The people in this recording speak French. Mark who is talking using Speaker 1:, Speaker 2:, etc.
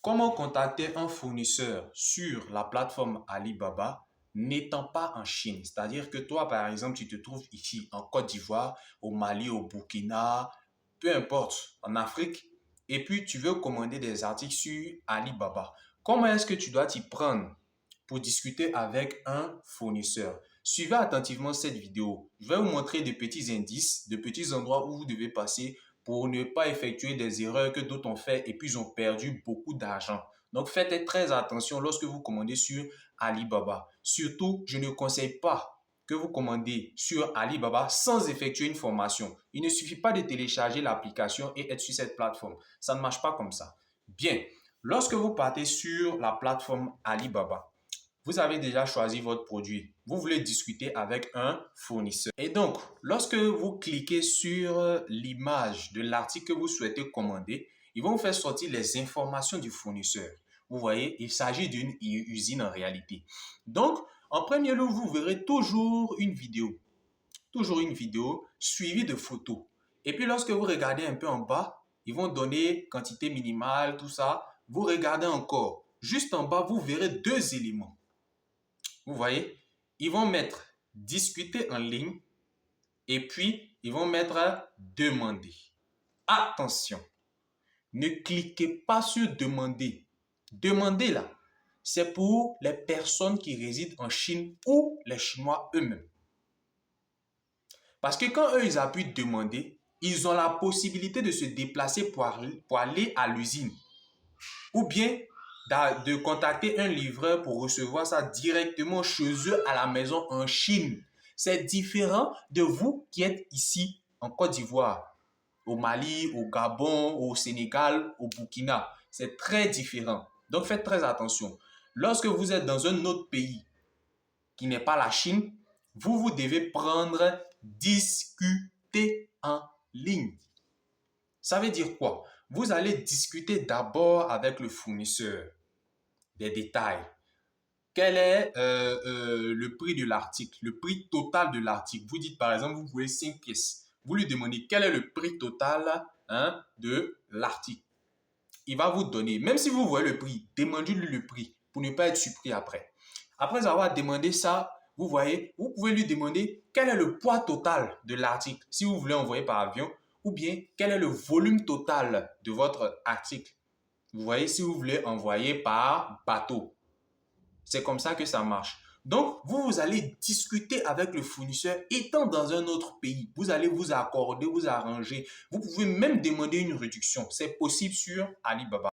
Speaker 1: Comment contacter un fournisseur sur la plateforme Alibaba n'étant pas en Chine? C'est-à-dire que toi, par exemple, tu te trouves ici en Côte d'Ivoire, au Mali, au Burkina, peu importe, en Afrique, et puis tu veux commander des articles sur Alibaba. Comment est-ce que tu dois t'y prendre pour discuter avec un fournisseur? Suivez attentivement cette vidéo. Je vais vous montrer des petits indices, de petits endroits où vous devez passer pour ne pas effectuer des erreurs que d'autres ont fait et puis ils ont perdu beaucoup d'argent. Donc, faites très attention lorsque vous commandez sur Alibaba. Surtout, je ne conseille pas que vous commandez sur Alibaba sans effectuer une formation. Il ne suffit pas de télécharger l'application et être sur cette plateforme. Ça ne marche pas comme ça. Bien, lorsque vous partez sur la plateforme Alibaba, vous avez déjà choisi votre produit. Vous voulez discuter avec un fournisseur. Et donc, lorsque vous cliquez sur l'image de l'article que vous souhaitez commander, ils vont vous faire sortir les informations du fournisseur. Vous voyez, il s'agit d'une usine en réalité. Donc, en premier lieu, vous verrez toujours une vidéo. Toujours une vidéo suivie de photos. Et puis, lorsque vous regardez un peu en bas, ils vont donner quantité minimale, tout ça. Vous regardez encore. Juste en bas, vous verrez deux éléments. Vous voyez, ils vont mettre discuter en ligne et puis ils vont mettre demander. Attention, ne cliquez pas sur demander. Demander là, c'est pour les personnes qui résident en Chine ou les Chinois eux-mêmes. Parce que quand eux, ils appuient demander, ils ont la possibilité de se déplacer pour aller à l'usine. Ou bien de contacter un livreur pour recevoir ça directement chez eux à la maison en Chine. C'est différent de vous qui êtes ici en Côte d'Ivoire, au Mali, au Gabon, au Sénégal, au Burkina. C'est très différent. Donc faites très attention. Lorsque vous êtes dans un autre pays qui n'est pas la Chine, vous devez prendre discuter en ligne. Ça veut dire quoi? Vous allez discuter d'abord avec le fournisseur des détails. Quel est le prix de l'article, le prix total de l'article? Vous dites par exemple, vous voulez 5 pièces. Vous lui demandez quel est le prix total de l'article. Il va vous donner, même si vous voyez le prix, demandez-lui le prix pour ne pas être surpris après. Après avoir demandé ça, vous voyez, vous pouvez lui demander quel est le poids total de l'article si vous voulez envoyer par avion ou bien quel est le volume total de votre article. Vous voyez, si vous voulez envoyer par bateau. C'est comme ça que ça marche. Donc, vous allez discuter avec le fournisseur étant dans un autre pays. Vous allez vous accorder, vous arranger. Vous pouvez même demander une réduction. C'est possible sur Alibaba.